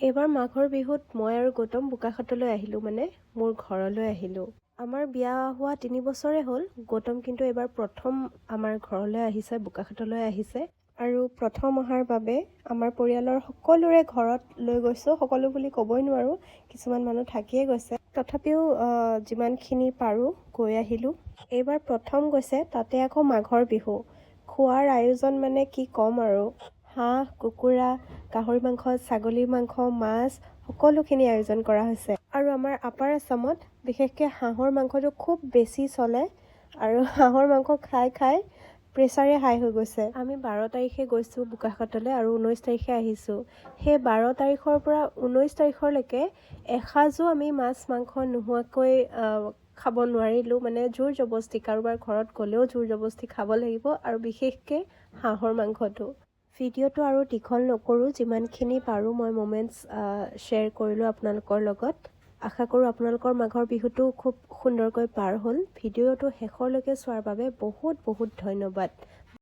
এইবাৰ মাঘৰ বিহুত মই আৰু গৌতম বোকাখাতলৈ আহিলোঁ, মানে মোৰ ঘৰলৈ আহিলোঁ। আমাৰ বিয়া হোৱা 3 বছৰে হ'ল। গৌতম কিন্তু এইবাৰ প্ৰথম আমাৰ ঘৰলৈ আহিছে, বোকাখাতলৈ আহিছে। আৰু প্ৰথম অহাৰ বাবে আমাৰ পৰিয়ালৰ সকলোৰে ঘৰত লৈ গৈছোঁ। সকলো বুলি ক'বই নোৱাৰোঁ, কিছুমান মানুহ থাকিয়ে গৈছে। তথাপিও যিমানখিনি পাৰোঁ গৈ আহিলোঁ। এইবাৰ প্ৰথম গৈছে, তাতে আকৌ মাঘৰ বিহু। খোৱাৰ আয়োজন মানে কি ক'ম আৰু। হাঁহ, কুকুৰা, গাহৰি মাংস, ছাগলীৰ মাংস, মাছ সকলোখিনি আয়োজন কৰা হৈছে। আৰু আমাৰ আপাৰ আছামত বিশেষকৈ হাঁহৰ মাংসটো খুব বেছি চলে আৰু হাঁহৰ মাংস খাই খাই প্ৰেছাৰে হাই হৈ গৈছে। আমি 12 তাৰিখে গৈছোঁ বোকাখাতলৈ আৰু 19 তাৰিখে আহিছোঁ। সেই 12 তাৰিখৰ পৰা 19 তাৰিখলৈকে এসাঁজো আমি মাছ মাংস নোহোৱাকৈ খাব নোৱাৰিলোঁ। মানে জোৰ জবস্তি, কাৰোবাৰ ঘৰত গ'লেও জোৰ জবস্তি খাব লাগিব, আৰু বিশেষকৈ হাঁহৰ মাংসটো। ভিডিঅ'টো আৰু দীঘল নকৰোঁ, যিমানখিনি পাৰোঁ মই মোমেণ্টছ শ্বেয়াৰ কৰিলোঁ আপোনালোকৰ লগত। আশা কৰোঁ আপোনালোকৰ মাঘৰ বিহুটো খুব সুন্দৰকৈ পাৰ হ'ল। ভিডিঅ'টো শেষলৈকে চোৱাৰ বাবে বহুত বহুত ধন্যবাদ।